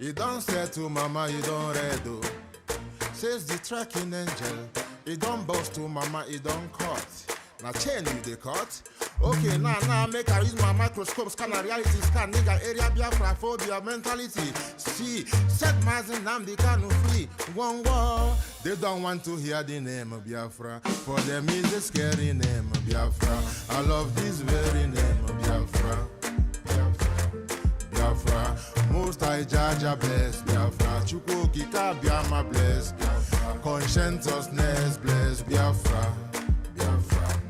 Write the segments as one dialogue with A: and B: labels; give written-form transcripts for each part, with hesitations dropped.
A: You don't say to mama, you don't read, oh. Says the tracking angel. You don't boast to mama, you don't cut. Now chain you the cut. Okay, now make I use my microscope, scan a reality scan, nigga area Biafra phobia mentality. See, set Mazin Namdi Kanu free. One war. They don't want to hear the name of Biafra. For them is a scary name of Biafra. I love this very name of Biafra. Biafra, most I judge a bless Biafra. Chuko Kika Biama bless Biafra. Conscientiousness bless Biafra. Biafra.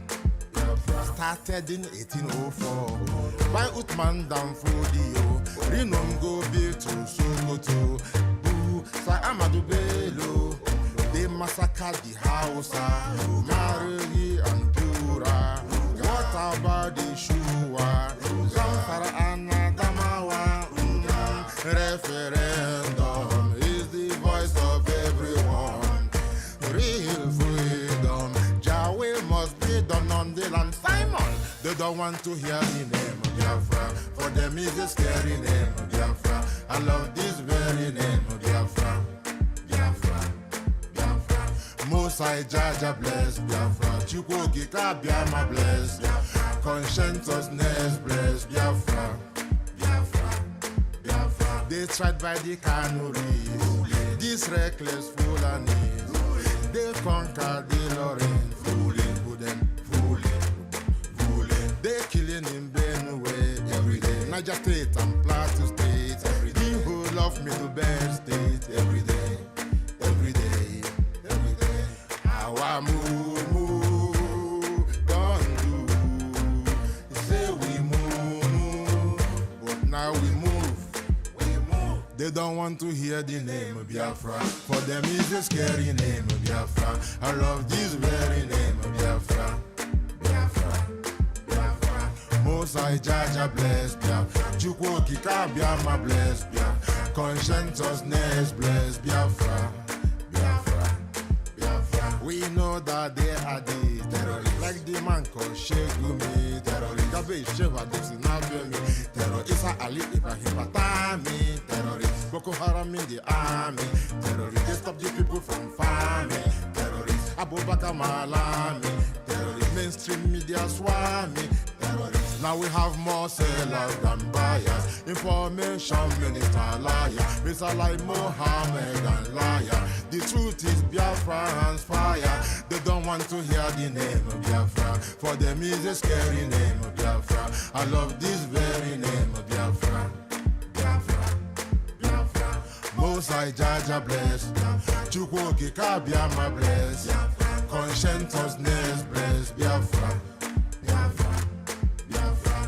A: Biafra. Started in 1804 by Utman Danfodio. Rinom go be to Sokoto. Boo, Sa Amadou Bello. They massacred the Hausa, Marili and Pura. What about the Shua? Zamfara and Adamawa. Referendum is the voice of everyone. Real freedom, Yahweh must be done on the land. Simon, they don't want to hear the name of Biafra. For them is a scary name of Biafra. I love this very name of Biafra. Biafra. Mosai Jaja bless Biafra. Chukwu Kika Biama bless Biafra. Conscientiousness bless Biafra. Biafra. Biafra. They tried by the canories. These reckless foolanis. They conquered the Lorraine. Fooling, fooling. They killing in Benue every day. Niger State and Plateau State. Every day. The whole of Middle Belt State every day. Our move, don't do. Say we move, but now we move. They don't want to hear the name of Biafra. For them is a scary name of Biafra. I love this very name of Biafra. Biafra, Biafra. Mosai Jaja bless Biafra. Chukwu Kika Biama bless Biafra. Conscientiousness bless Biafra. We know that they are the terrorists, like the man called Shegumi, terrorist. Gabe Sheva Dixinabemi, terrorist. Isa Ali Ibrahim Batami, terrorist. Boko Haram in the army, terrorist. They stop the people from farming, terrorist. Abu Bakr Malami, terrorist. Mainstream media swami, terrorist. Now we have more sellers than buyers. Information minister liar, Mr. like Mohammed and liar. The truth is Biafra's fire. They don't want to hear the name of Biafra. For them is a scary name of Biafra. I love this very name of Biafra. Biafra, Biafra. Mosai Jaja bless. Chukwu Kika Biama bless. Conscientiousness bless Biafra. Biafra.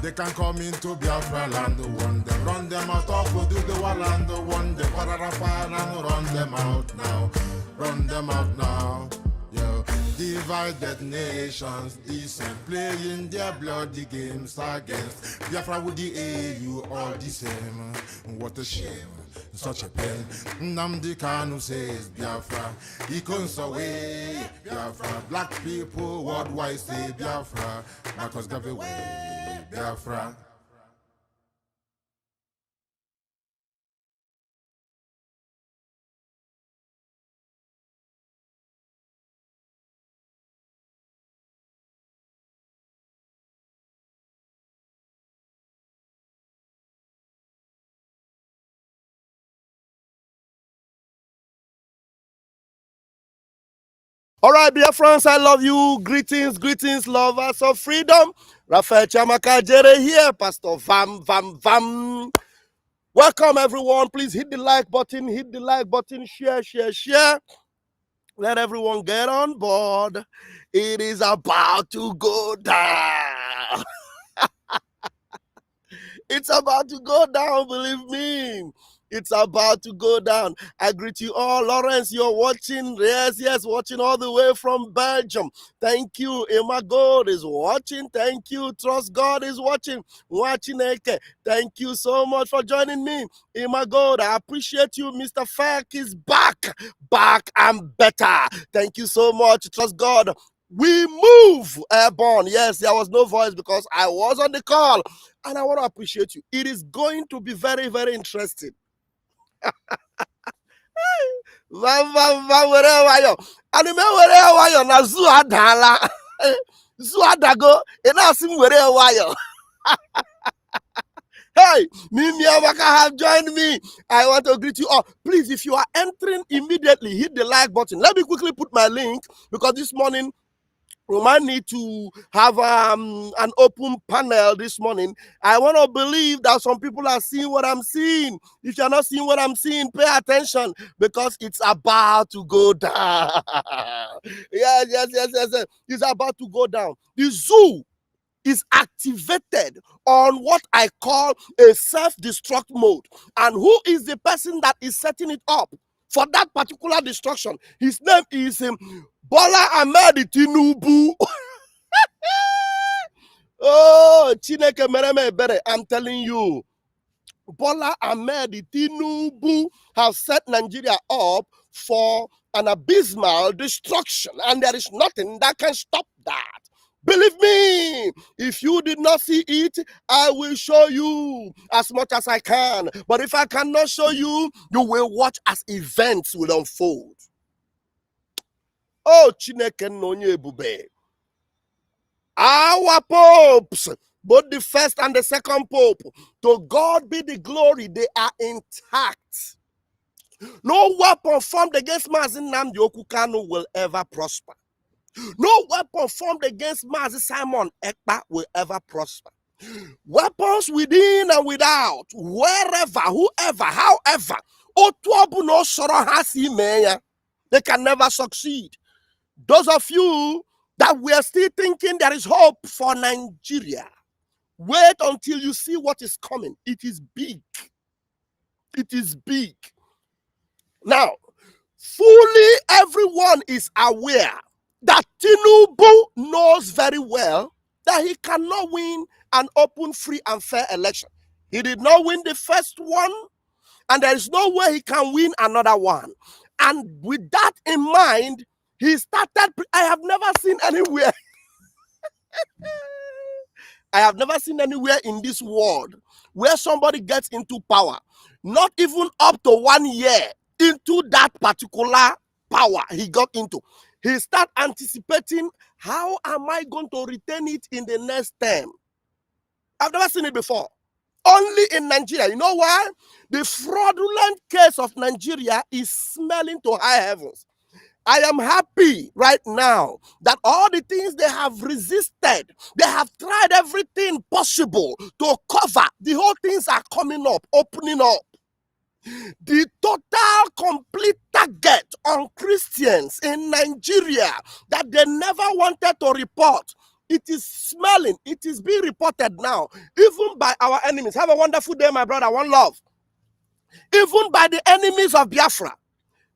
A: They can come into Biafra land, run them out of the wall and one them and run them out now, yeah. Divided nations, decent, playing their bloody games against Biafra with the AU, all the same. What a shame, such a pain. Nnamdi Kanu says Biafra, he comes away Biafra. Black people worldwide say Biafra, Marcus gave away Biafra.
B: All right, dear friends, I love you. Greetings, lovers of freedom. Raphael Chamaka Jere here, Pastor Vam. Welcome, everyone. Please hit the like button, share. Let everyone get on board. It is about to go down. It's about to go down, believe me. It's about to go down. I greet you all. Lawrence, you're watching. Yes, watching all the way from Belgium. Thank you. Emma God is watching. Thank you. Trust God is watching. Eke. Thank you so much for joining me. Emma God, I appreciate you. Mr. Fack is back and better. Thank you so much. Trust God. We move airborne. Yes, there was no voice because I was on the call. And I want to appreciate you. It is going to be very, very interesting. wherever you and wherever you na zoo adala. Zoo adago, and I see wherever you. Hey, Mimi Amaka have joined me. I want to greet you all. Please, if you are entering immediately, hit the like button. Let me quickly put my link because this morning we might need to have an open panel this morning. I want to believe that some people are seeing what I'm seeing. If you're not seeing what I'm seeing, pay attention because it's about to go down. Yes. It's about to go down. The zoo is activated on what I call a self-destruct mode. And who is the person that is setting it up for that particular destruction? His name is Bola Ahmed Tinubu. Oh, Chineke mereme ebere. I'm telling you, Bola Ahmed Tinubu have set Nigeria up for an abysmal destruction, and there is nothing that can stop that. Believe me, if you did not see it, I will show you as much as I can. But if I cannot show you, you will watch as events will unfold. Oh, Chineke nonye ebube. Our popes, both the first and the second pope, to God be the glory, they are intact. No weapon formed against Mazi Nnamdi Okukanu will ever prosper. No weapon formed against Mazi Simon Ekpa will ever prosper. Weapons within and without, wherever, whoever, however, they can never succeed. Those of you that we are still thinking there is hope for Nigeria, wait until you see what is coming. It is big. It is big. Now, fully everyone is aware that Tinubu knows very well that he cannot win an open, free, and fair election. He did not win the first one, and there is no way he can win another one. And with that in mind, he started. I have never seen anywhere. I have never seen anywhere in this world where somebody gets into power, not even up to 1 year into that particular power he got into. He start anticipating, how am I going to retain it in the next term? I've never seen it before. Only in Nigeria. You know why? The fraudulent case of Nigeria is smelling to high heavens. I am happy right now that all the things they have resisted, they have tried everything possible to cover. The whole things are coming up, opening up. The total complete target on Christians in Nigeria that they never wanted to report, it is smelling, it is being reported now, even by our enemies. Have a wonderful day, my brother. One love. Even by the enemies of Biafra,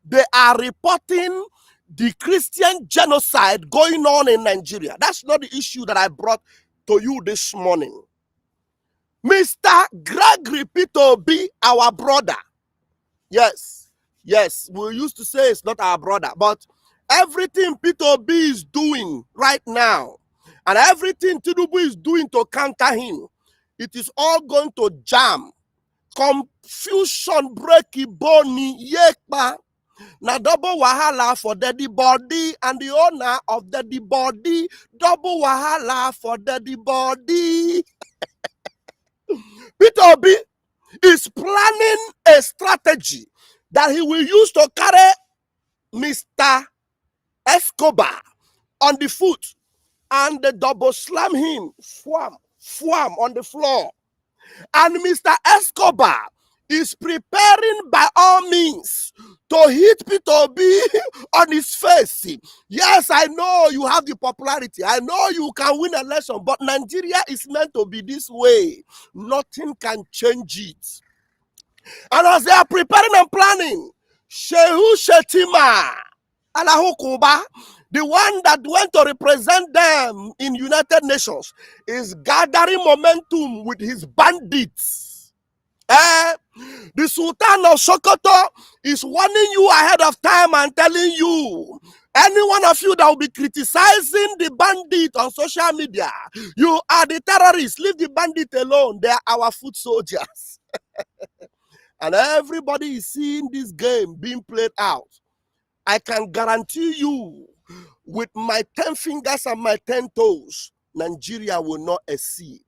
B: they are reporting the Christian genocide going on in Nigeria. That's not the issue that I brought to you this morning. Mr. Gregory Peter B, our brother. Yes, we used to say it's not our brother, but everything Peter B is doing right now, and everything Tinubu is doing to counter him, it is all going to jam. Confusion, breaky bony, yekpa. Now double wahala for daddy body, and the owner of daddy body, double wahala for daddy body. Peter Obi is planning a strategy that he will use to carry Mr. Escobar on the foot and the double slam him, fwam on the floor. And Mr. Escobar is preparing by all means to hit Peter Obi on his face. Yes, I know you have the popularity. I know you can win an election, but Nigeria is meant to be this way. Nothing can change it. And as they are preparing and planning, Shehu Shetima, Alahu Kuba, the one that went to represent them in United Nations, is gathering momentum with his bandits. The Sultan of Sokoto is warning you ahead of time and telling you, any one of you that will be criticizing the bandit on social media, you are the terrorists. Leave the bandit alone. They are our foot soldiers. and everybody is seeing this game being played out, I can guarantee you, with my 10 fingers and my 10 toes, Nigeria will not exceed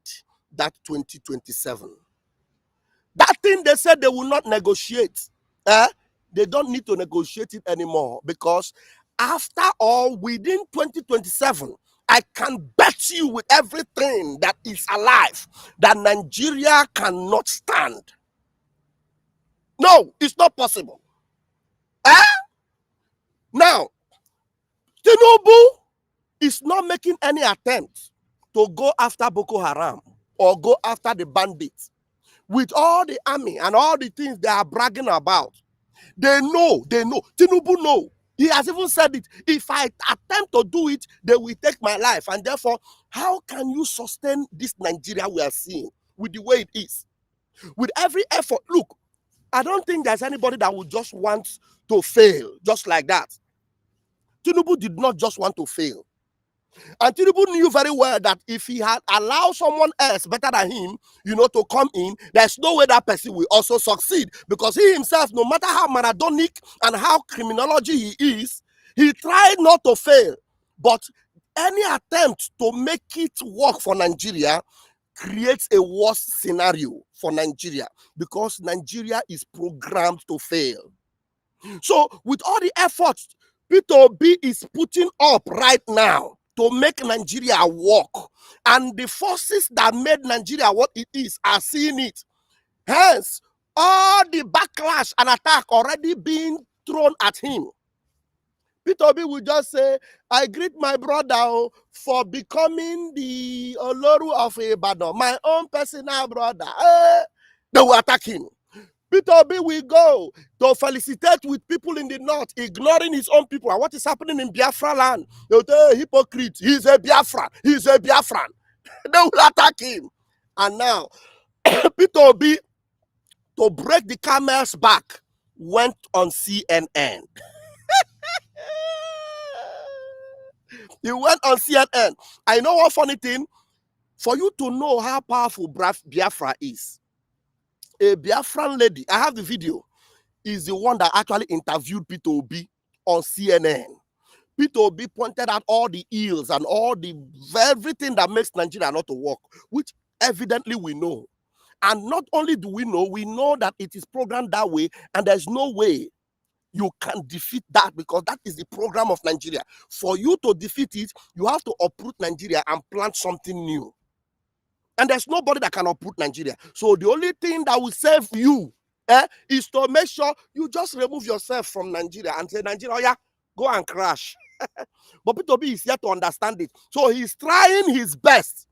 B: that 2027. That thing they said they will not negotiate, they don't need to negotiate it anymore, because after all, within 2027, I can bet you with everything that is alive that Nigeria cannot stand. No, it's not possible. Now, Tinubu is not making any attempt to go after Boko Haram or go after the bandits. With all the army and all the things they are bragging about, they know. Tinubu know. He has even said it. If I attempt to do it, they will take my life. And therefore, how can you sustain this Nigeria we are seeing with the way it is? With every effort, look, I don't think there's anybody that would just want to fail just like that. Tinubu did not just want to fail. And Tinubu knew very well that if he had allowed someone else better than him, to come in, there's no way that person will also succeed. Because he himself, no matter how maradonic and how criminology he is, he tried not to fail. But any attempt to make it work for Nigeria creates a worse scenario for Nigeria, because Nigeria is programmed to fail. So with all the efforts Peter Obi is putting up right now to make Nigeria work, and the forces that made Nigeria what it is are seeing it. Hence, all the backlash and attack already being thrown at him. Peter Obi will just say, I greet my brother for becoming the Oloru of Ibadan, my own personal brother. They will attack him. Peter Obi will go to felicitate with people in the north, ignoring his own people. And what is happening in Biafra land? They will say, hypocrite, he's a Biafran, he's a Biafran. They will attack him. And now, Peter Obi, to break the camel's back, went on CNN. He went on CNN. I know one funny thing. For you to know how powerful Biafra is, a Biafran lady, I have the video, is the one that actually interviewed Peter Obi on CNN. Peter Obi pointed out all the ills and all the everything that makes Nigeria not to work, which evidently we know. And not only do we know that it is programmed that way, and there's no way you can defeat that, because that is the program of Nigeria. For you to defeat it, you have to uproot Nigeria and plant something new. And there's nobody that can uproot Nigeria. So the only thing that will save you is to make sure you just remove yourself from Nigeria and say, Nigeria, oh yeah, go and crash. But Peter Obi is here to understand it. So he's trying his best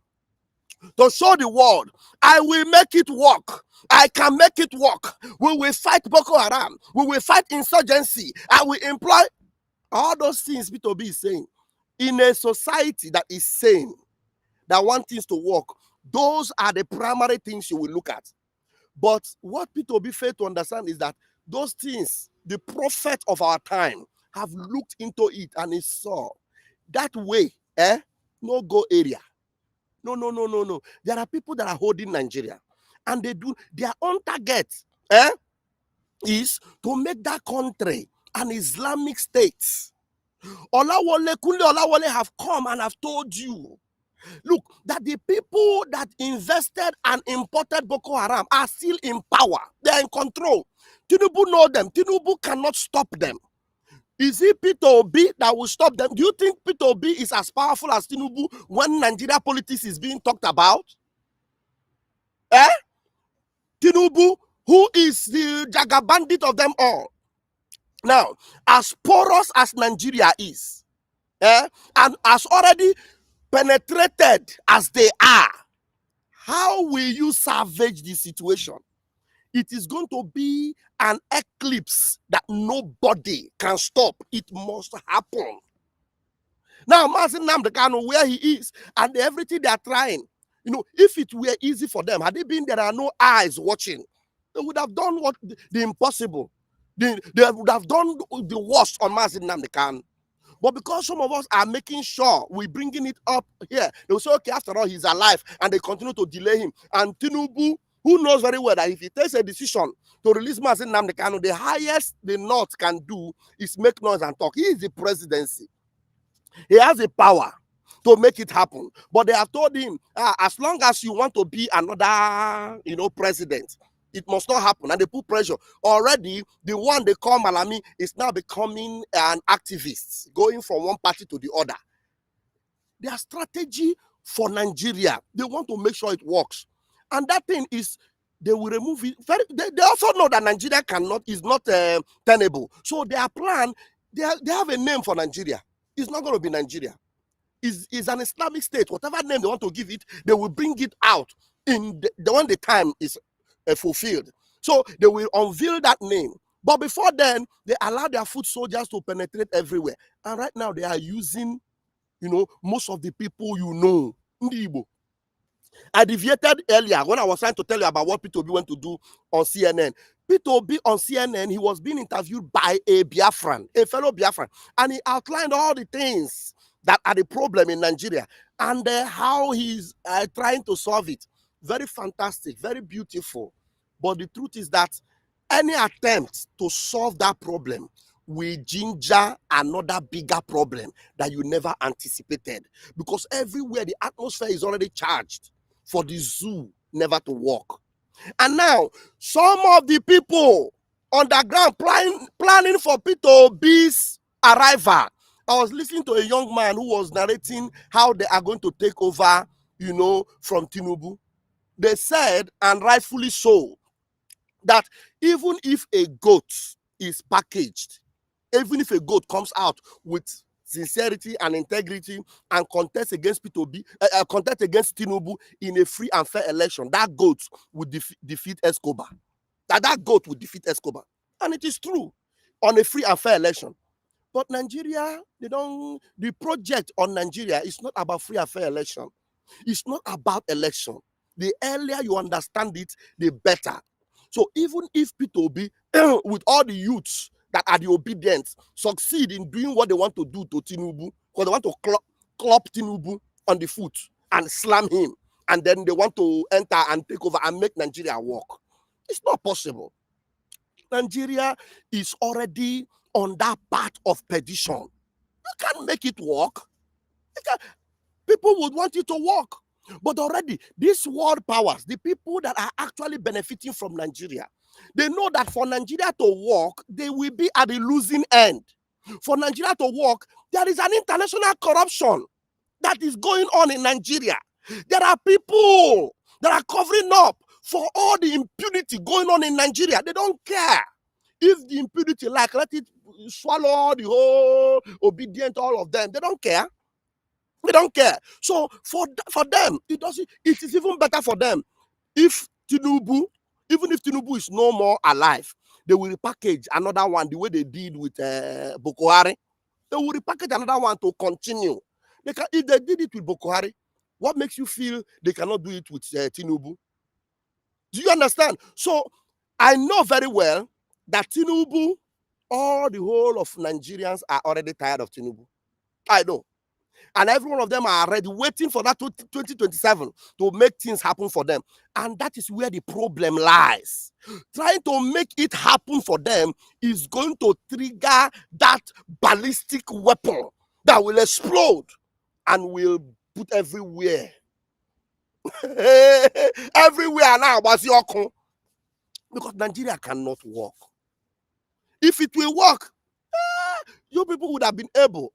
B: to show the world, I will make it work. I can make it work. We will fight Boko Haram. We will fight insurgency. I will employ all those things Peter Obi is saying. In a society that is sane, that want things to work, those are the primary things you will look at. But what Peter Obi failed to understand is that those things, the prophet of our time have looked into it and he saw that way, no go area. No. There are people that are holding Nigeria, and they do their own target, is to make that country an Islamic state. Kunle Olawole have come and have told you, look, that the people that invested and imported Boko Haram are still in power. They are in control. Tinubu know them. Tinubu cannot stop them. Is it Peter Obi that will stop them? Do you think Peter Obi is as powerful as Tinubu when Nigeria politics is being talked about? Tinubu, who is the Jaga bandit of them all. Now, as porous as Nigeria is, and as already penetrated as they are, how will you salvage the situation? It is going to be an eclipse that nobody can stop. It must happen. Now, Mazi Nnamdi Kanu, where he is, and everything they are trying, if it were easy for them, had it been there are no eyes watching, they would have done what the impossible. They would have done the worst on Mazi Nnamdi Kanu. But because some of us are making sure we're bringing it up here, they will say, okay, after all, he's alive, and they continue to delay him. And Tinubu, who knows very well that if he takes a decision to release Mazi Nnamdi Kanu, the highest the North can do is make noise and talk. He is the presidency. He has the power to make it happen. But they have told him, as long as you want to be another, president, it must not happen. And they put pressure. Already, the one they call Malami is now becoming an activist, going from one party to the other. Their strategy for Nigeria, they want to make sure it works. And that thing is, they will remove it. They also know that Nigeria is not tenable. So their plan, they have a name for Nigeria. It's not going to be Nigeria. It's an Islamic state. Whatever name they want to give it, they will bring it out when the time is fulfilled. So they will unveil that name. But before then, they allow their foot soldiers to penetrate everywhere. And right now, they are using, most of the people Ndi Igbo. I deviated earlier when I was trying to tell you about what P2B went to do on CNN. P2B on CNN, he was being interviewed by a fellow Biafran, and he outlined all the things that are the problem in Nigeria and how he's trying to solve it. Very fantastic, very beautiful. But the truth is that any attempt to solve that problem will ginger another bigger problem that you never anticipated, because everywhere the atmosphere is already charged for the zoo never to work. And now, some of the people on the ground planning for P2B's arrival. I was listening to a young man who was narrating how they are going to take over, from Tinubu. They said, and rightfully so, that even if a goat is packaged, even if a goat comes out with sincerity and integrity and contest against P2B, contest against Tinubu in a free and fair election, that goat would defeat Escobar. That goat would defeat Escobar. And it is true on a free and fair election. But Nigeria, the project on Nigeria is not about free and fair election. It's not about election. The earlier you understand it, the better. So even if P2B, with all the youths that are the obedient, succeed in doing what they want to do to Tinubu, because they want to clop Tinubu on the foot and slam him, and then they want to enter and take over and make Nigeria work. It's not possible. Nigeria is already on that path of perdition. You can't make it work. People would want it to work. But already, these world powers, the people that are actually benefiting from Nigeria, they know that for Nigeria to work, they will be at the losing end. For Nigeria to work, there is an international corruption that is going on in Nigeria. There are people that are covering up for all the impunity going on in Nigeria. They don't care. If the impunity, let it swallow the whole obedient, all of them. They don't care. They don't care. So for them, it is even better for them if Tinubu, even if Tinubu is no more alive, they will repackage another one the way they did with Boko Haram. They will repackage another one to continue. If they did it with Boko Haram, what makes you feel they cannot do it with Tinubu? Do you understand? So I know very well that Tinubu, all the whole of Nigerians are already tired of Tinubu. I know. And every one of them are already waiting for that 2027 to make things happen for them. And that is where the problem lies. Trying to make it happen for them is going to trigger that ballistic weapon that will explode and will put everywhere. Everywhere now, because Nigeria cannot work. If it will work, you people would have been able,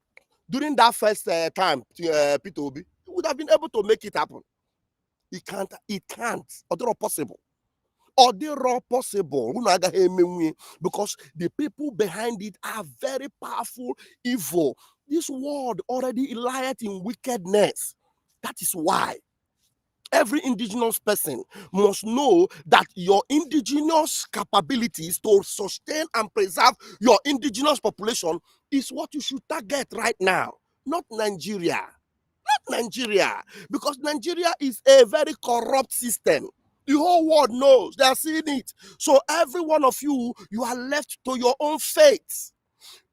B: during that first time, P2B, would have been able to make it happen. It can't. Or they're not possible. Because the people behind it are very powerful, evil. This world already lieth in wickedness. That is why every indigenous person must know that your indigenous capabilities to sustain and preserve your indigenous population is what you should target right now, not Nigeria. Not Nigeria. Because Nigeria is a very corrupt system. The whole world knows. They are seeing it. So every one of you are left to your own fate.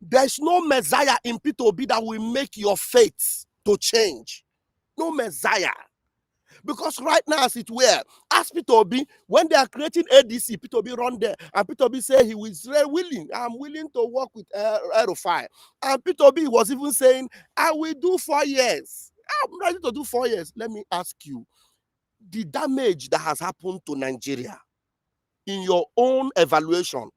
B: There's no Messiah in P2B that will make your fate to change. No Messiah. Because right now, as it were, as Peter Obi, when they are creating ADC, Peter Obi run there, and Peter Obi say he was very willing. I'm willing to work with Erufai. And Peter Obi was even saying, I will do 4 years. I'm ready to do 4 years. Let me ask you, the damage that has happened to Nigeria, in your own evaluation,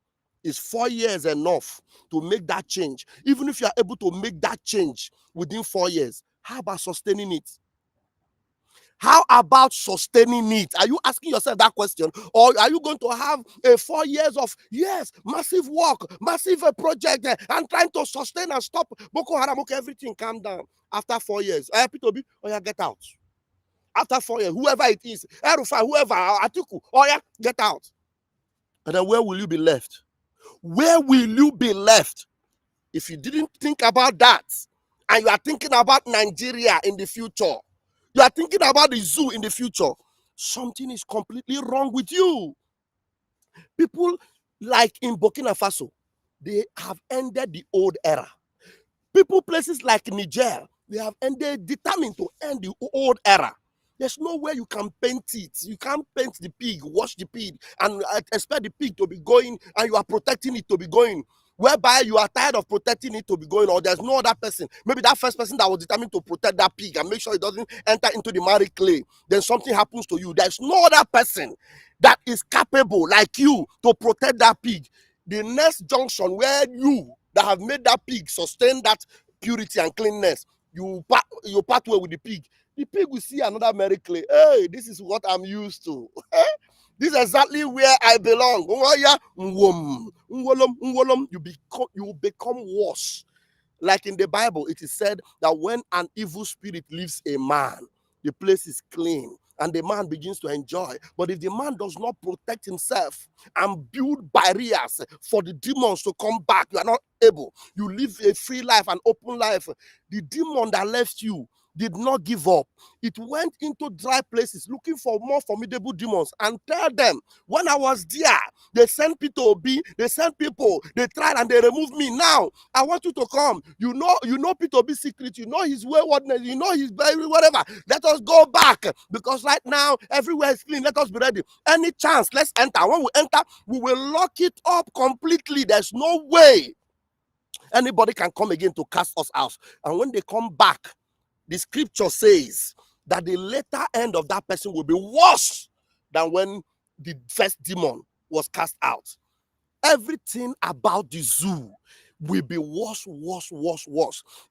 B: is 4 years enough to make that change? Even if you are able to make that change within 4 years, how about sustaining it? How about sustaining it? Are you asking yourself that question? Or are you going to have 4 years of, yes, massive work, massive project, and trying to sustain and stop Boko Haram? Okay, everything calm down. After 4 years, P2B, oh yeah, get out. After 4 years, whoever it is, Erufai, whoever, Atiku, oh yeah, get out. And then where will you be left? Where will you be left if you didn't think about that, and you are thinking about Nigeria in the future? You are thinking about the zoo in the future. Something is completely wrong with you. People like in Burkina Faso, they have ended the old era. People, places like Niger, they have ended, determined to end the old era. There's no way you can paint it. You can't paint the pig, wash the pig, and expect the pig to be going, and you are protecting it to be going. Whereby you are tired of protecting it to be going, or there's no other person, maybe that first person that was determined to protect that pig and make sure it doesn't enter into the marry clay, then something happens to you. There's no other person that is capable like you to protect that pig. The next junction where you that have made that pig sustain that purity and cleanness, you part way with the pig will see another marry clay. Hey, this is what I'm used to. This is exactly where I belong. You become worse. Like in the Bible, it is said that when an evil spirit leaves a man, the place is clean and the man begins to enjoy. But if the man does not protect himself and build barriers for the demons to come back, you are not able. You live a free life, an open life. The demon that left you did not give up. It went into dry places looking for more formidable demons and tell them, when I was there, they sent people to be, they sent people, they tried and they removed me. Now, I want you to come. You know Peter B secret, you know his waywardness, you know his whatever. Let us go back, because right now, everywhere is clean. Let us be ready. Any chance, let's enter. When we enter, we will lock it up completely. There's no way anybody can come again to cast us out. And when they come back, the scripture says that the later end of that person will be worse than when the first demon was cast out. Everything about the zoo will be worse.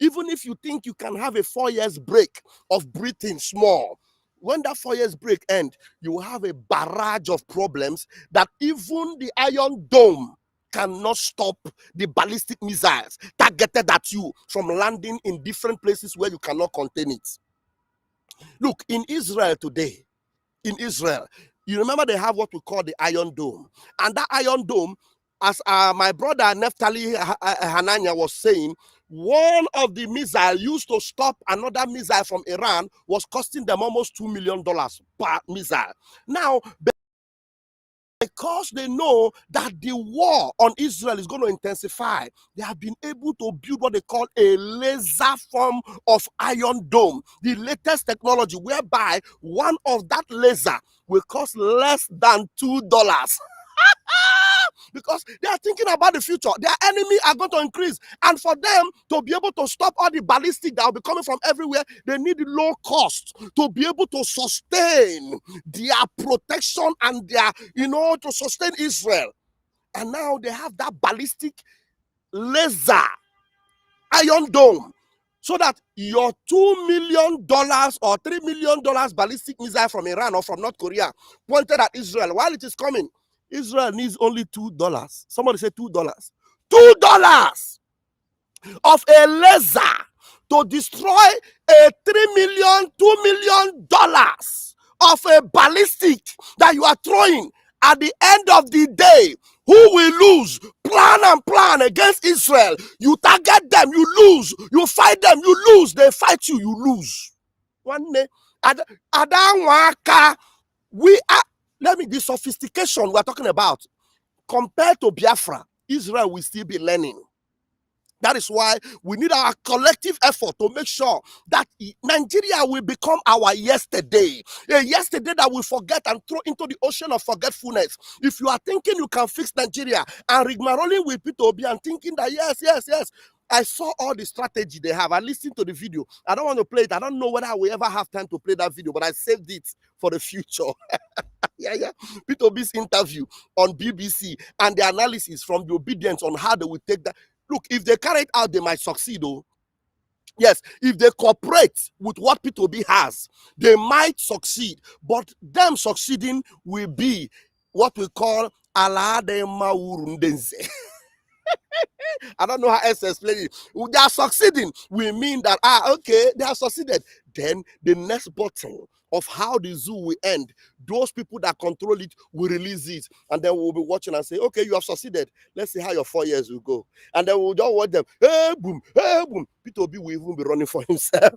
B: Even if you think you can have a 4 years break of breathing small, when that 4 years break end, you will have a barrage of problems that even the Iron Dome cannot stop the ballistic missiles targeted at you from landing in different places where you cannot contain it. Look, in Israel today, you remember they have what we call the Iron Dome. And that Iron Dome, as my brother Neftali Hanania was saying, one of the missiles used to stop another missile from Iran was costing them almost $2 million per missile. Now, because they know that the war on Israel is going to intensify, they have been able to build what they call a laser form of Iron Dome, the latest technology whereby one of that laser will cost less than $2. Because they are thinking about the future. Their enemy are going to increase. And for them to be able to stop all the ballistic that will be coming from everywhere, they need low cost to be able to sustain their protection and their, to sustain Israel. And now they have that ballistic laser Iron Dome. So that your $2 million or $3 million ballistic missile from Iran or from North Korea pointed at Israel, while it is coming, Israel needs only $2. Somebody say $2. $2 of a laser to destroy a $2 million of a ballistic that you are throwing. At the end of the day, who will lose? Plan against Israel. You target them, you lose. You fight them, you lose. They fight you, you lose. One day, the sophistication we're talking about, compared to Biafra, Israel will still be learning. That is why we need our collective effort to make sure that Nigeria will become our yesterday. A yesterday that we forget and throw into the ocean of forgetfulness. If you are thinking you can fix Nigeria and rigmaroling with Peter Obi and thinking that yes, I saw all the strategy they have. I listened to the video. I don't want to play it. I don't know whether I will ever have time to play that video, but I saved it for the future. Yeah. Peter Obi's interview on BBC and the analysis from the obedience on how they will take that. Look, if they carry it out, they might succeed, though. Yes, if they cooperate with what Peter Obi has, they might succeed. But them succeeding will be what we call Aladema Urundense. I don't know how else to explain it. They are succeeding. We mean that, okay, they have succeeded. Then the next button of how the zoo will end, those people that control it will release it. And then we'll be watching and say, okay, you have succeeded. Let's see how your 4 years will go. And then we'll just watch them. Hey, boom, hey, boom. Peter Obi will even be running for himself.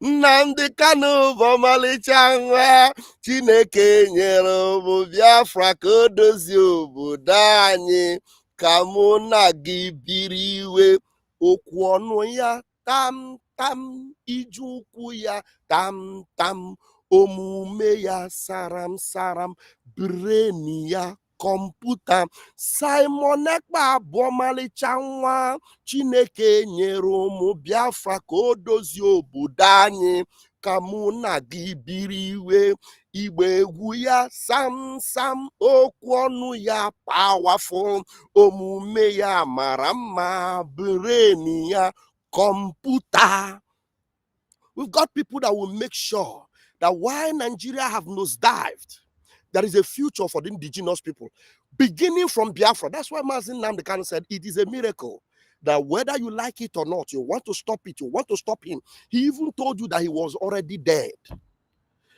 B: Nnamdi Kanu bụ ọmalịcha nwa Chineke nyere bụ Biafra ka o dozie obodo anyị ka mụ na gị biri iwe okwu ọnụ ya tam tam ije ụkwụ ya tam tam omume ya saram saram breni ya kọmputa Simon Ekpa bụ ọmalịcha nwa Chineke nyere ụmụ Biafra ka o dozie obodo anyị ka mụ na gị biri iwe igba egwu ya sam sam okwu ọnụ ya powerful omume ya mara mma breni ya kọmputa. We've got people that will make sure that while Nigeria have nosedived, there is a future for the indigenous people, beginning from Biafra. That's why Mazin Nnamdi Kanu said it is a miracle that whether you like it or not, you want to stop it, you want to stop him. He even told you that he was already dead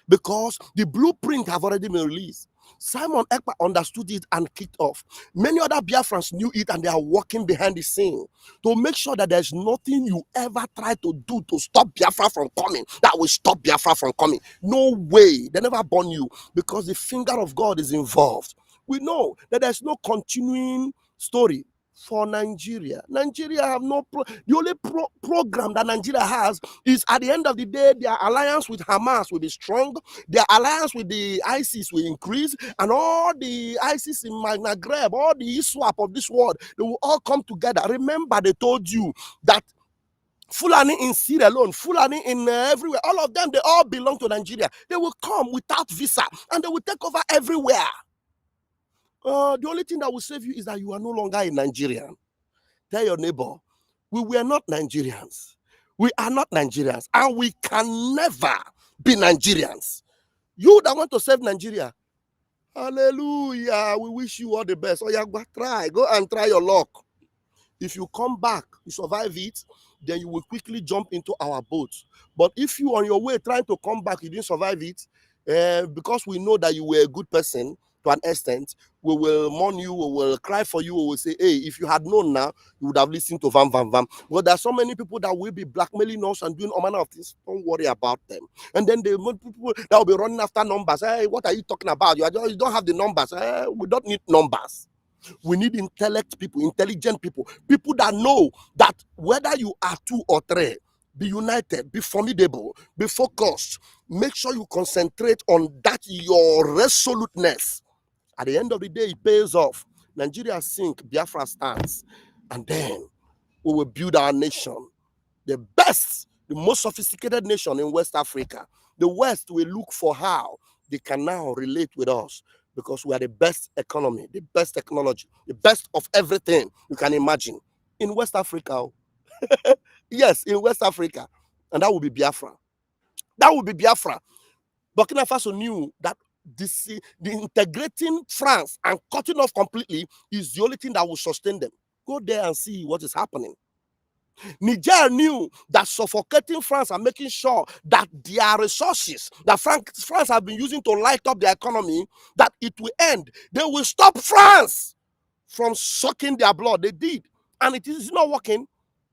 B: because the blueprint have already been released. Simon Ekpa understood it and kicked off. Many other Biafrans knew it and they are working behind the scene to make sure that there's nothing you ever try to do to stop Biafra from coming that will stop Biafra from coming. No way. They never burn you because the finger of God is involved. We know that there's no continuing story for Nigeria. Nigeria have the only program that Nigeria has is at the end of the day, their alliance with Hamas will be strong, their alliance with the ISIS will increase, and all the ISIS in Maghreb, all the ISWAP of this world, they will all come together. Remember, they told you that Fulani in Syria alone, Fulani in everywhere, all of them, they all belong to Nigeria. They will come without visa and they will take over everywhere. The only thing that will save you is that you are no longer a Nigerian. Tell your neighbor, we were not Nigerians. We are not Nigerians, and we can never be Nigerians. You that want to save Nigeria, hallelujah, we wish you all the best. Oh yeah, go and try your luck. If you come back, you survive it, then you will quickly jump into our boat. But if you on your way trying to come back, you didn't survive it, because we know that you were a good person, to an extent, we will mourn you, we will cry for you, we will say, hey, if you had known now, you would have listened to Vam Vam Vam. Well, there are so many people that will be blackmailing us and doing all manner of things. Don't worry about them. And then the people that will be running after numbers. Hey, what are you talking about? You don't have the numbers. We don't need numbers. We need people, intelligent people, people that know that whether you are 2 or 3, be united, be formidable, be focused. Make sure you concentrate on that, your resoluteness. At the end of the day, it pays off. Nigeria sink, Biafra stands. And then we will build our nation. The best, the most sophisticated nation in West Africa. The West will look for how they can now relate with us because we are the best economy, the best technology, the best of everything you can imagine in West Africa. Yes, in West Africa. And that will be Biafra. That will be Biafra. Burkina Faso knew that the integrating France and cutting off completely is the only thing that will sustain them. Go there and see what is happening. Niger knew that suffocating France and making sure that their resources that France have been using to light up their economy, that it will end. They will stop France from sucking their blood. They did. And it is not working.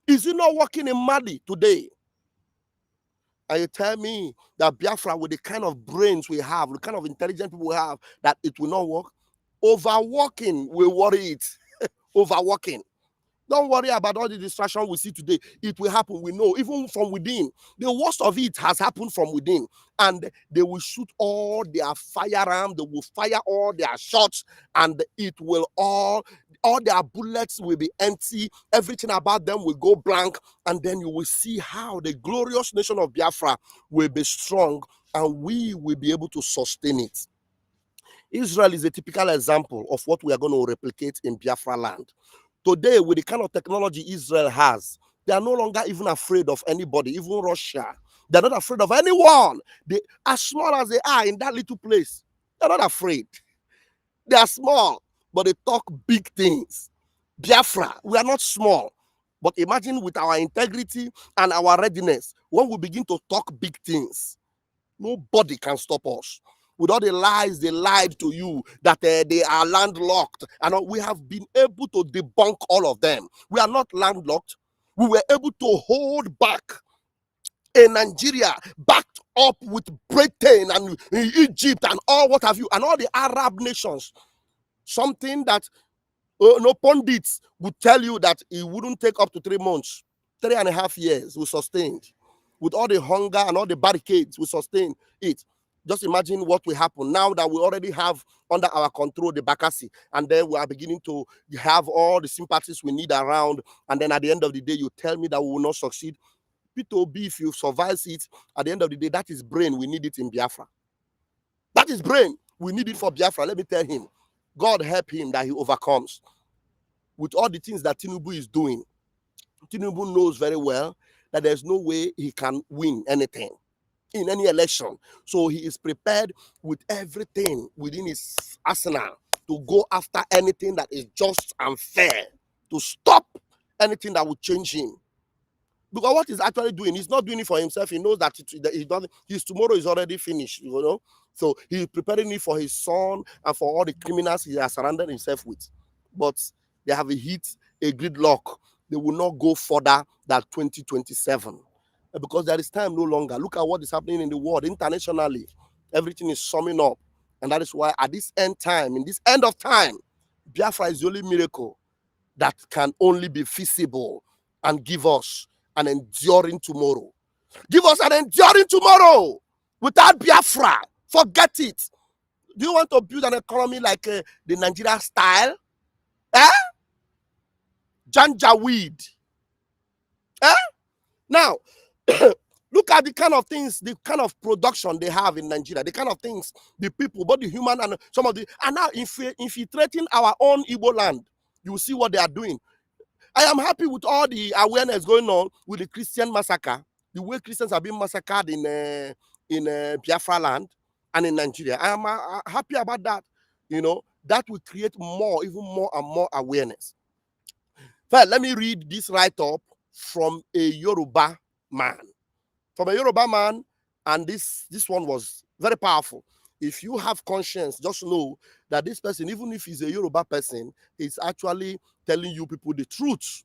B: Is it not working in Mali today? And you tell me that Biafra, with the kind of brains we have, the kind of intelligent people we have, that it will not work? Overworking will worry it. Overworking. Don't worry about all the distraction we see today. It will happen. We know, even from within. The worst of it has happened from within. And they will shoot all their firearms. They will fire all their shots. And it will all their bullets will be empty. Everything about them will go blank. And then you will see how the glorious nation of Biafra will be strong. And we will be able to sustain it. Israel is a typical example of what we are going to replicate in Biafra land. Today, with the kind of technology Israel has, they are no longer even afraid of anybody, even Russia. They're not afraid of anyone. They, as small as they are in that little place, they're not afraid. They are small, but they talk big things. Biafra, we are not small. But imagine with our integrity and our readiness, when we begin to talk big things, nobody can stop us. With all the lies they lied to you that they are landlocked, and we have been able to debunk all of them. We are not landlocked. We were able to hold back a Nigeria backed up with Britain and Egypt and all what have you, and all the Arab nations. Something that no pundits would tell you that it wouldn't take up to 3 months, 3.5 years. We sustained. With all the hunger and all the barricades, we sustained it. Just imagine what will happen now that we already have under our control the Bakassi, and then we are beginning to have all the sympathies we need around. And then at the end of the day, you tell me that we will not succeed. P2B, if you survive it, at the end of the day, that is brain. We need it in Biafra. That is brain. We need it for Biafra. Let me tell him. God help him that he overcomes. With all the things that Tinubu is doing, Tinubu knows very well that there's no way he can win anything in any election. So he is prepared with everything within his arsenal to go after anything that is just and fair, to stop anything that will change him. Because what he's actually doing, he's not doing it for himself. He knows that his tomorrow is already finished, you know. So he's preparing it for his son and for all the criminals he has surrounded himself with. But they have hit a gridlock. They will not go further than 2027. Because there is time no longer. Look at what is happening in the world internationally. Everything is summing up. And that is why at this end time, in this end of time, Biafra is the only miracle that can only be feasible and give us an enduring tomorrow. Give us an enduring tomorrow. Without Biafra, forget it. Do you want to build an economy like the Nigeria style? Janjaweed. Now, look at the kind of things, the kind of production they have in Nigeria, the kind of things, the people, both the human and some of the, and now infiltrating our own Igbo land. You will see what they are doing. I am happy with all the awareness going on with the Christian massacre, the way Christians are being massacred in Biafra land and in Nigeria. I am happy about that. You know, that will create more, even more and more awareness. Well, let me read this write-up from a Yoruba man. From a Yoruba man, and this one was very powerful. If you have conscience, just know that this person, even if he's a Yoruba person, is actually telling you people the truth.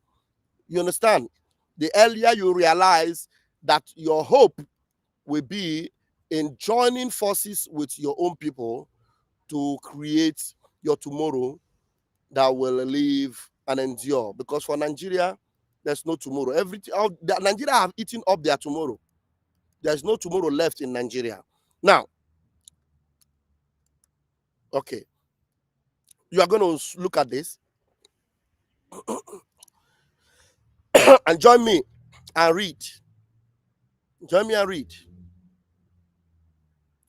B: You understand? The earlier you realize that your hope will be in joining forces with your own people to create your tomorrow that will live and endure. Because for Nigeria, there's no tomorrow. Nigeria have eaten up their tomorrow. There's no tomorrow left in Nigeria. Now, okay, you are going to look at this and join me and read. Join me and read.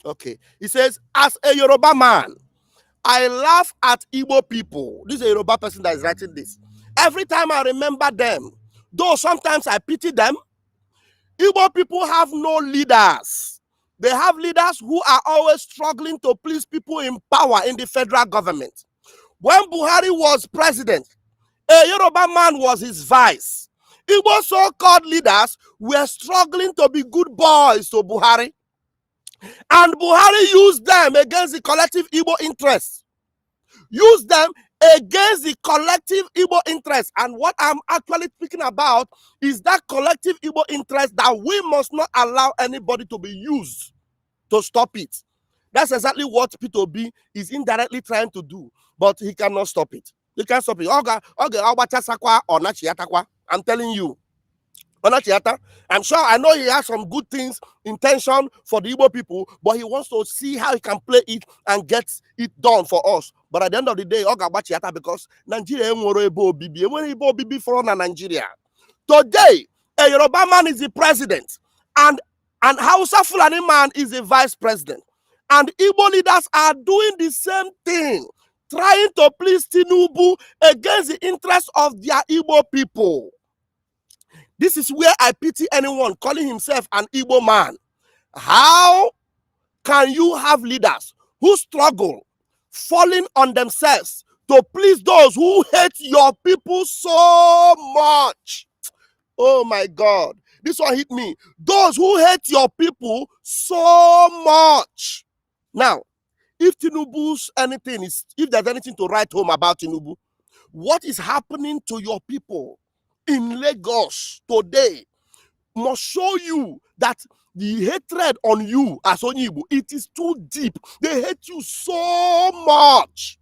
B: Okay, it says, as a Yoruba man, I laugh at Igbo people. This is a Yoruba person that is writing this. Every time I remember them, though sometimes I pity them, Igbo people have no leaders. They have leaders who are always struggling to please people in power in the federal government. When Buhari was president, a Yoruba man was his vice. Igbo so-called leaders were struggling to be good boys to Buhari. And Buhari used them against the collective Igbo interests. Used them against the collective Igbo interest. And what I'm actually speaking about is that collective Igbo interest that we must not allow anybody to be used to stop it. That's exactly what P2B is indirectly trying to do, but he cannot stop it. He can't stop it. I'm telling you. I'm sure, I know he has some good things, intention for the Igbo people, but he wants to see how he can play it and get it done for us. But at the end of the day, because Nigeria Igbo Bibi for Nigeria. Today, a Yoruba man is the president, and Hausa Fulani man is the vice president. And Igbo leaders are doing the same thing, trying to please Tinubu against the interests of their Igbo people. This is where I pity anyone calling himself an Igbo man. How can you have leaders who struggle, falling on themselves to please those who hate your people so much? Oh my God, this one hit me. Those who hate your people so much. Now, if Tinubu's anything is, if there's anything to write home about Tinubu, what is happening to your people in Lagos today must show you that the hatred on you as Onyibo, it is too deep. They hate you so much.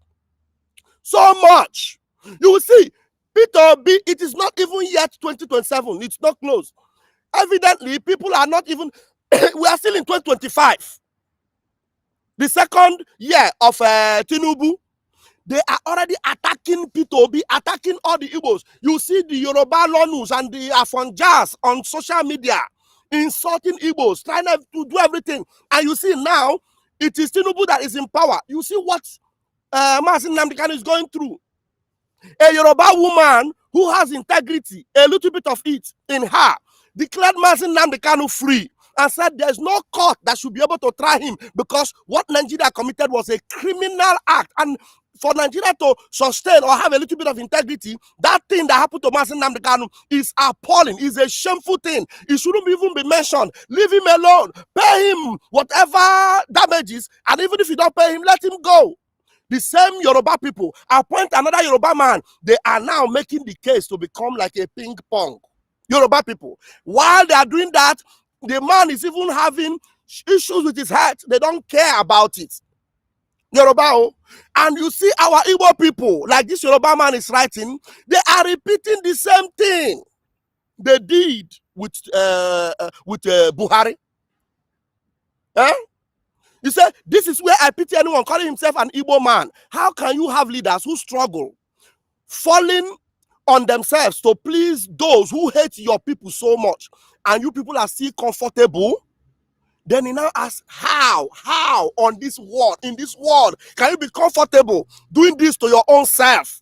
B: So much. You will see, Peter B, it is not even yet 2027. It's not close. Evidently, people are not even, we are still in 2025. The second year of Tinubu. They are already attacking P2B, attacking all the Igbos. You see the Yoruba Lonus and the Afonjas on social media insulting Igbos, trying to do everything. And you see now, it is Tinubu that is in power. You see what Masin Nnamdi Kanu is going through. A Yoruba woman who has integrity, a little bit of it in her, declared Masin Nnamdi Kanu free and said there's no court that should be able to try him because what Nigeria committed was a criminal act. And for Nigeria to sustain or have a little bit of integrity, that thing that happened to Masin Nnamdi Kanu is appalling, is a shameful thing. It shouldn't even be mentioned. Leave him alone. Pay him whatever damages, and even if you don't pay him, let him go. The same Yoruba people appoint another Yoruba man. They are now making the case to become like a ping pong. Yoruba people. While they are doing that, the man is even having issues with his heart. They don't care about it. Yoruba. And you see our Igbo people, like this Yoruba man is writing, they are repeating the same thing they did with Buhari. Eh? You say, this is where I pity anyone calling himself an Igbo man. How can you have leaders who struggle, falling on themselves to please those who hate your people so much, and you people are still comfortable? Then he now asks, how on this world, in this world, can you be comfortable doing this to your own self?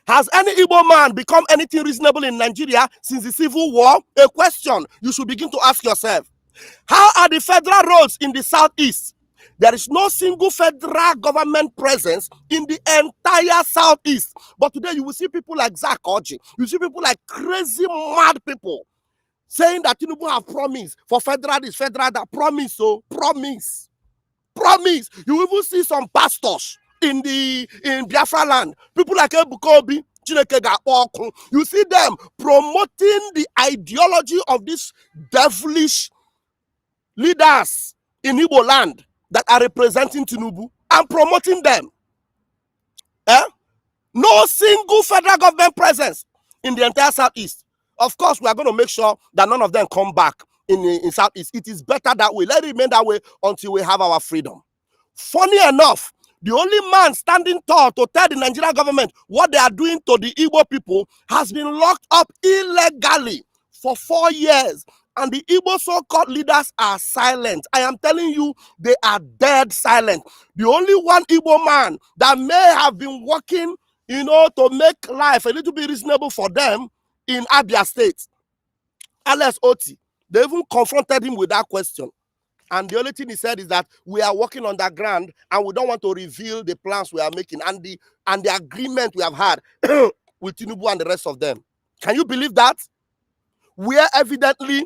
B: Has any Igbo man become anything reasonable in Nigeria since the Civil War? A question you should begin to ask yourself. How are the federal roads in the southeast? There is no single federal government presence in the entire southeast. But today you will see people like Zach Orji. You see people like crazy mad people saying that Tinubu have promised for federal this, federal that. Promise, so promise. You will even see some pastors in Biafra land. People like Ebukobi, you see them promoting the ideology of this devilish leaders in Igbo land that are representing Tinubu and promoting them. No single federal government presence in the entire southeast. Of course, we are going to make sure that none of them come back in southeast. It is better that way. Let it remain that way until we have our freedom. Funny enough, the only man standing tall to tell the Nigerian government what they are doing to the Igbo people has been locked up illegally for 4 years. And the Igbo so-called leaders are silent. I am telling you, they are dead silent. The only one Igbo man that may have been working, to make life a little bit reasonable for them in Abia State, Alex Oti, they even confronted him with that question. And the only thing he said is that we are working underground and we don't want to reveal the plans we are making and the agreement we have had with Tinubu and the rest of them. Can you believe that? Where evidently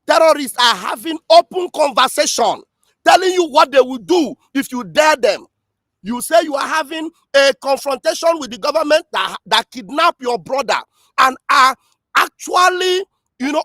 B: terrorists are having open conversation, telling you what they will do if you dare them. You say you are having a confrontation with the government that kidnap your brother and are actually,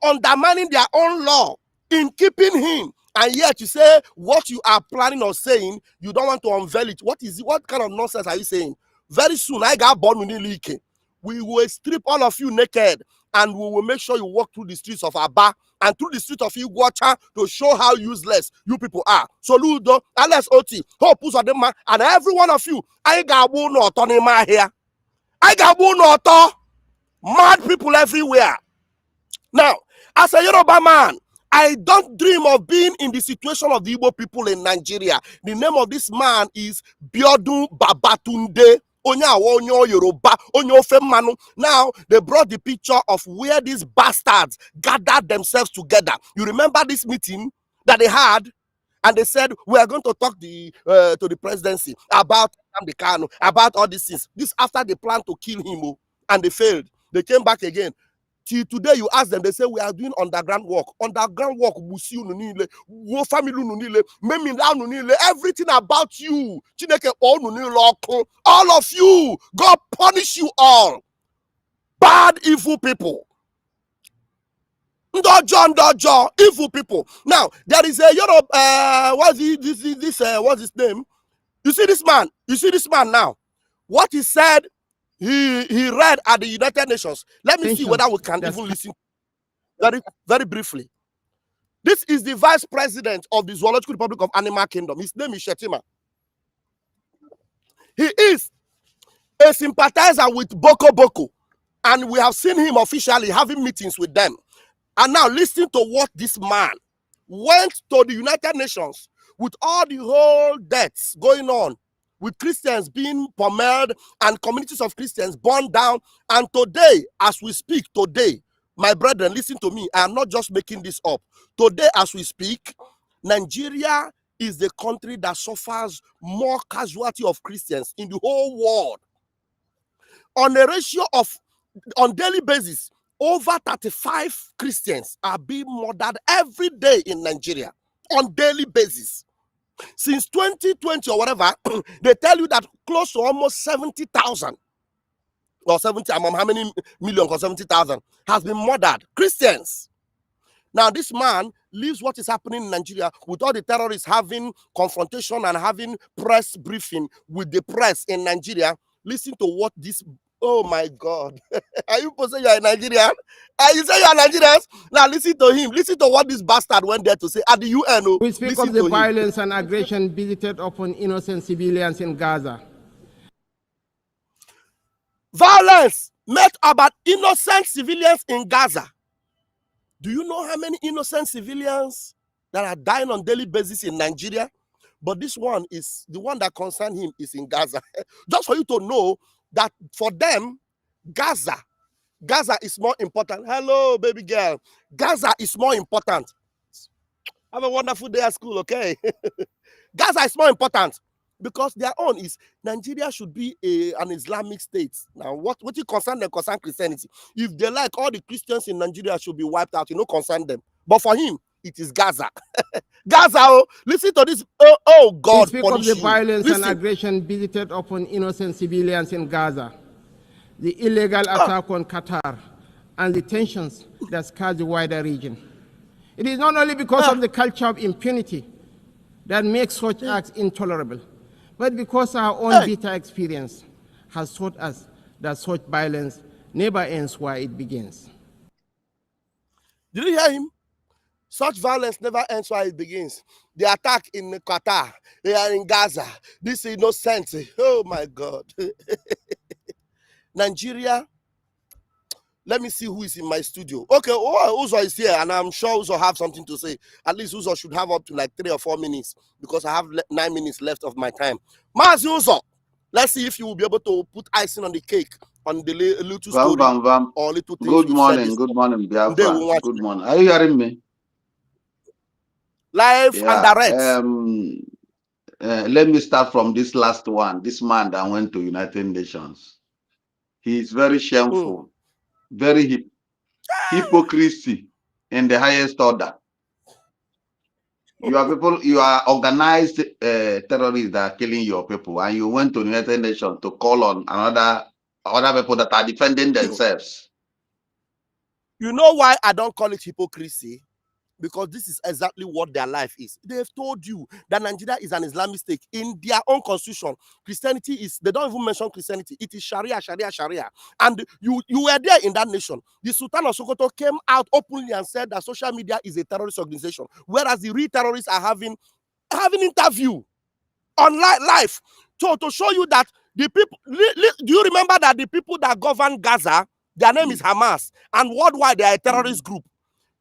B: undermining their own law in keeping him And yet you say what you are planning or saying, you don't want to unveil it. What is it? What kind of nonsense are you saying? Very soon, I got born with leaking. We will strip all of you naked, and we will make sure you walk through the streets of Aba and through the streets of Iguacha to show how useless you people are. So Ludo, Alex Oti, Hope Uzodema, and every one of you, I got one autonomy here. I got one auto. Mad people everywhere. Now, as a Yoruba man, I don't dream of being in the situation of the Igbo people in Nigeria. The name of this man is Biodun Babatunde. Yoruba, now they brought the picture of where these bastards gathered themselves together. You remember this meeting that they had, and they said we are going to talk to the presidency about the Kanu, about all these things. This after they planned to kill him, and they failed. They came back again. Till today, you ask them, they say we are doing underground work. Underground work, family, everything about you. All of you, God punish you all. Bad, evil people. Ndojo, evil people. Now, there is a Europe, what's his name? You see this man? You see this man now? What he said, he read at the United Nations. Let me see whether we can even listen very briefly. This is the vice president of the Zoological Republic of Animal Kingdom. His name is Shetima. He is a sympathizer with Boko Boko, and we have seen him officially having meetings with them. And now listen to what this man went to the United Nations with all the whole deaths going on, with Christians being pummeled and communities of Christians burned down. And today, as we speak today, my brethren, listen to me. I am not just making this up. Today, as we speak, Nigeria is the country that suffers more casualty of Christians in the whole world. On a ratio of, on daily basis, over 35 Christians are being murdered every day in Nigeria on daily basis. Since 2020 or whatever, they tell you that close to almost 70,000 or 70, how many million or 70,000 has been murdered. Christians. Now, this man leaves what is happening in Nigeria with all the terrorists having confrontation and having press briefing with the press in Nigeria. Listen to what this, oh my God. Are you saying you are a Nigerian? Are you saying you are Nigerians? Now listen to him. Listen to what this bastard went there to say at the UN.
C: We speak of the violence and aggression visited upon innocent civilians in Gaza.
B: Violence met about innocent civilians in Gaza. Do you know how many innocent civilians that are dying on daily basis in Nigeria? But this one is, the one that concerns him is in Gaza. Just for you to know that for them, Gaza is more important. Hello, baby girl. Gaza is more important. Have a wonderful day at school, okay? Gaza is more important because their own is Nigeria should be an Islamic state. Now, what you concern them concern Christianity. If they like, all the Christians in Nigeria should be wiped out, you know, concern them. But for him, it is Gaza. Gaza, oh, listen to this. Oh God,
C: we speak of the violence and aggression visited upon innocent civilians in Gaza, the illegal attack on Qatar, and the tensions that scar the wider region. It is not only because of the culture of impunity that makes such acts intolerable, but because our own bitter experience has taught us that such violence never ends where it begins.
B: Did you hear him? Such violence never ends where it begins. The attack in Qatar, they are in Gaza. This is innocent. Oh my God. Nigeria. Let me see who is in my studio. Okay, Uzo is here, and I'm sure Uzo have something to say. At least Uzo should have up to like 3 or 4 minutes because I have 9 minutes left of my time. Mazi Uzo, let's see if you will be able to put icing on the cake on the little story or little things.
D: Good morning, Biafra. Good morning. Are you hearing me?
B: Live and direct.
D: Let me start from this last one. This man that went to United Nations. He is very shameful. Very hypocrisy in the highest order. You are people, you are organized terrorists that are killing your people, and you went to the United Nations to call on other people that are defending themselves.
B: You know why I don't call it hypocrisy? because this is exactly what their life is. They've told you that Nigeria is an Islamic state. In their own constitution, Christianity is, they don't even mention Christianity. It is Sharia, Sharia, Sharia. And you were there in that nation. The Sultan of Sokoto came out openly and said that social media is a terrorist organization, whereas the real terrorists are having interview on live. So to show you that the people, do you remember that the people that govern Gaza, their name is Hamas, and worldwide they are a terrorist group?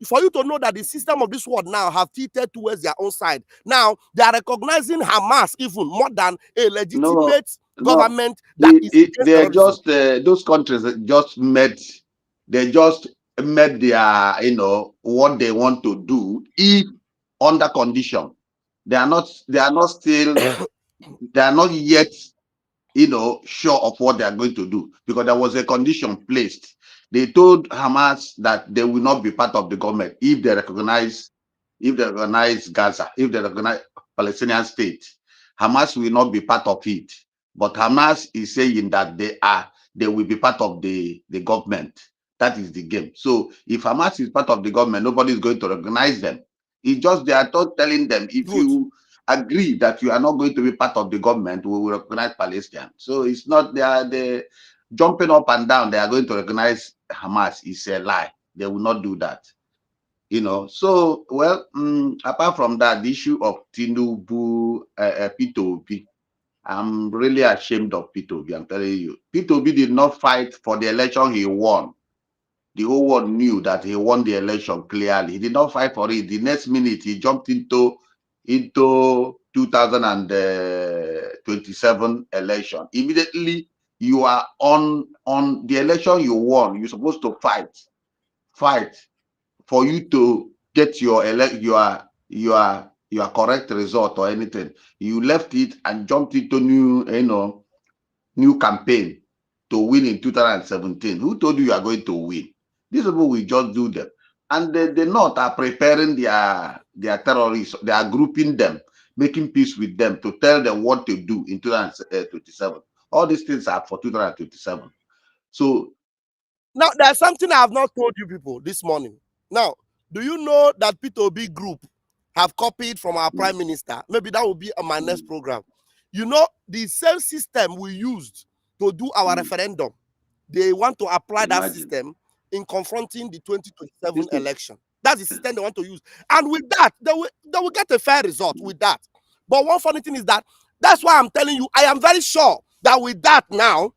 B: For you to know that the system of this world now have tilted towards their own side. Now they are recognizing Hamas even more than a legitimate government that is against
D: they're
B: terrorism.
D: just those countries just met. They just met their, what they want to do. If under condition, they are not still, they are not yet, sure of what they are going to do, because there was a condition placed. They told Hamas that they will not be part of the government if they recognize Gaza, if they recognize Palestinian state. Hamas will not be part of it. But Hamas is saying that they will be part of the government. That is the game. So if Hamas is part of the government, nobody is going to recognize them. It's just they are telling them, if you agree that you are not going to be part of the government, we will recognize Palestine. So it's not they jumping up and down. They are going to recognize Hamas. Is a lie. They will not do that. So well, apart from that, the issue of Tinubu, P2B, I'm really ashamed of P2B. I'm telling you, P2B did not fight for the election he won. The whole world knew that he won the election clearly. He did not fight for it. The next minute, he jumped into 2027 election. Immediately, you are on the election you won. You're supposed to fight for you to get your correct result or anything. You left it and jumped into new campaign to win in 2017. Who told you are going to win? These people will just do them. And the North are preparing their terrorists. They are grouping them, making peace with them to tell them what to do in 2027. All these things are for 2027. So
B: now there's something I have not told you people this morning. Now, do you know that P2B group have copied from our prime minister? Maybe that will be on my next program. You know, the same system we used to do our referendum, they want to apply that system in confronting the 2027 election. That's the system they want to use. And with that, they will get a fair result with that. But one funny thing is that's why I'm telling you, I am very sure that with that now,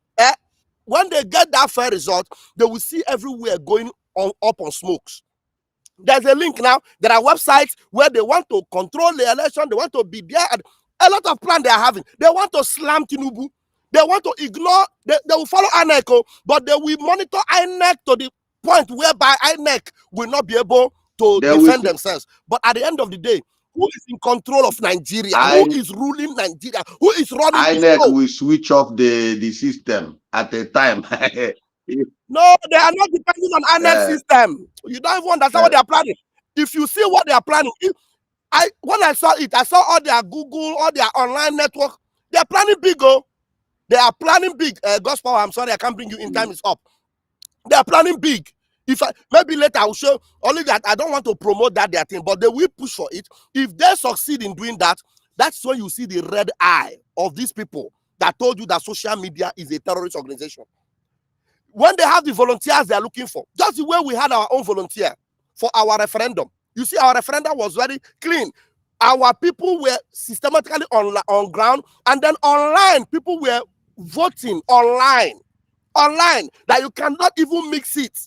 B: when they get that fair result, they will see everywhere going up on smokes. There's a link now. There are websites where they want to control the election. They want to be there. And a lot of plans they are having. They want to slam Tinubu. They want to ignore. They will follow INEC, but they will monitor INEC to the point whereby INEC will not be able to defend themselves. But at the end of the day, who is in control of Nigeria? Who is ruling Nigeria? Who is running
D: INEC will switch off the system at a time.
B: No, they are not depending on INEC system. You don't even understand what they are planning. If you see what they are planning, when I saw it, I saw all their Google, all their online network. They are planning big, oh. They are planning big. Gospel, I'm sorry, I can't bring you in. Time is up. They are planning big. Maybe later I will show only that I don't want to promote their thing, but they will push for it. If they succeed in doing that, that's when you see the red eye of these people that told you that social media is a terrorist organization. When they have the volunteers they are looking for, just the way we had our own volunteer for our referendum. You see, our referendum was very clean. Our people were systematically on ground, and then online, people were voting online, that you cannot even mix it.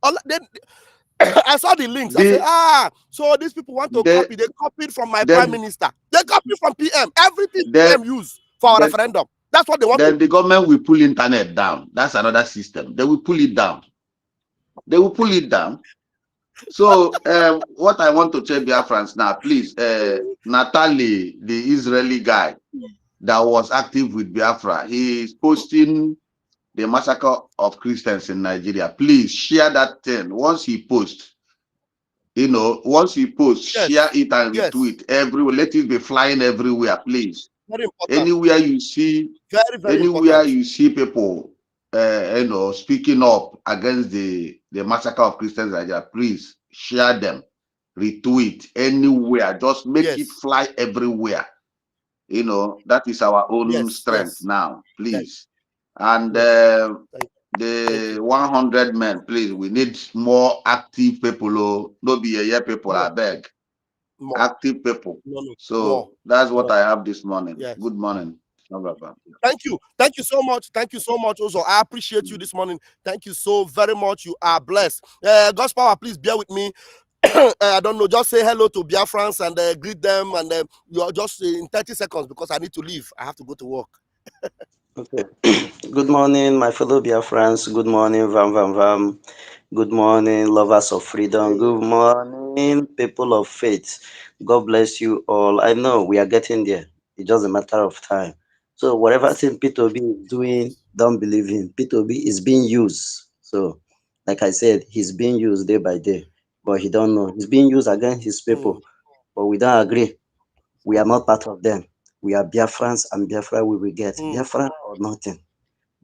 B: I saw the links. I said, so these people want to copy. They copied from my prime minister. They copied from PM. Everything PM used for our referendum. That's what they want.
D: Then the government will pull internet down. That's another system. They will pull it down. So what I want to tell Biafrans now, please, Natalie, the Israeli guy that was active with Biafra, he is posting the massacre of Christians in Nigeria. Please share that thing. Once he posts, share it and retweet everywhere. Let it be flying everywhere, please.
B: Very important.
D: Anywhere you see, you see people, speaking up against the massacre of Christians in Nigeria, please share them, retweet anywhere. Just make it
B: Yes.
D: fly everywhere. You know, that is our own
B: Yes.
D: strength
B: Yes.
D: now,
B: Thank,
D: please. And
B: yes. Thank
D: the
B: you.
D: 100 men, please, we need more active people. Oh, don't be a year people, I
B: More.
D: beg.
B: More.
D: Active people.
B: No, no. More.
D: So that's what
B: More.
D: I have this morning.
B: Yes.
D: Good morning. No problem.
B: Thank you. Thank you so much. Thank you so much, also. I appreciate you this morning. Thank you so very much. You are blessed. God's power, please bear with me. I don't know. Just say hello to Biafrans and greet them. And you're just in 30 seconds because I need to leave. I have to go to work.
E: Okay. Good morning, my fellow Biafrans. Good morning, Vam Vam Vam. Good morning, lovers of freedom.
B: Hey.
E: Good morning, people of faith. God bless you all. I know we are getting there. It's just a matter of time. So whatever
B: Yes.
E: thing P2B is doing, don't believe him. P2B is being used. So, like I said, he's being used day by day, but he don't know. He's being used against his
B: Mm,
E: people, but we don't agree. We are not part of them. We are Biafrans, and Biafra we will get.
B: mm.
E: Biafra or nothing.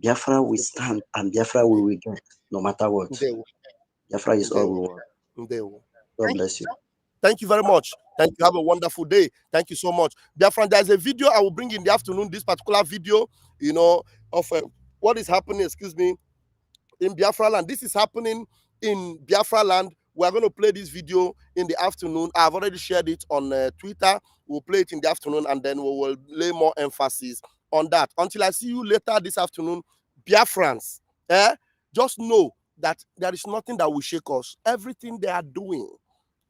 E: Biafra we stand, and Biafra we will get, no matter what.
B: Ndewo.
E: Biafra is all
B: Ndewo.
E: we want.
B: Ndewo.
E: God bless you.
B: Thank you very much. Thank you. Have a wonderful day. Thank you so much. Biafran, there's a video I will bring in the afternoon. This particular video, of what is happening, excuse me, in Biafra land. This is happening in Biafra land. We're going to play this video in the afternoon. I've already shared it on Twitter. We'll play it in the afternoon and then we will lay more emphasis on that. Until I see you later this afternoon, Biafrans, just know that there is nothing that will shake us. Everything they are doing,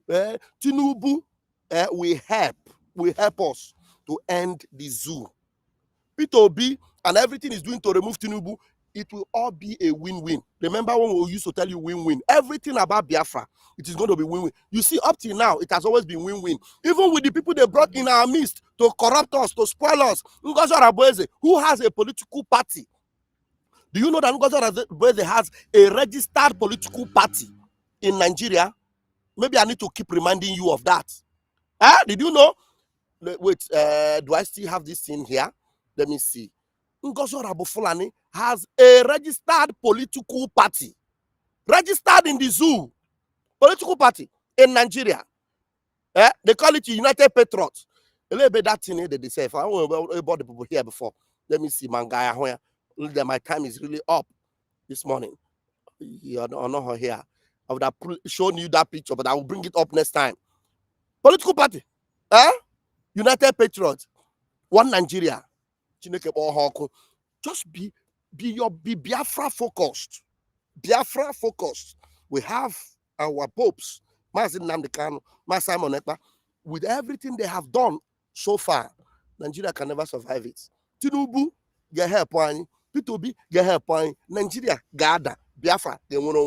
B: Tinubu will help us to end the zoo. P2B and everything is doing to remove Tinubu, it will all be a win-win. Remember when we used to tell you win-win? Everything about Biafra, it is going to be win-win. You see, up till now, it has always been win-win. Even with the people they brought in our midst to corrupt us, to spoil us. Ngozi Arabueze, who has a political party. Do you know that Ngozi Arabueze has a registered political party in Nigeria? Maybe I need to keep reminding you of that. Did you know? Wait, do I still have this thing here? Let me see. Ngozi Fulani has a registered political party. Registered in the zoo. Political party in Nigeria. They call it United Patriots. A little bit that thing they say. I don't know about the people here before. Let me see, Mangaya. My time is really up this morning. You're not here. I would have shown you that picture, but I will bring it up next time. Political party. United Patriots. One Nigeria. Just be Biafra focused. Biafra focused. We have our popes, Mazin Namdekano, Simon Ekpa, with everything they have done so far. Nigeria can never survive it. Tinubu, get help. P2B, get help. Nigeria, Gada, Biafra, they won't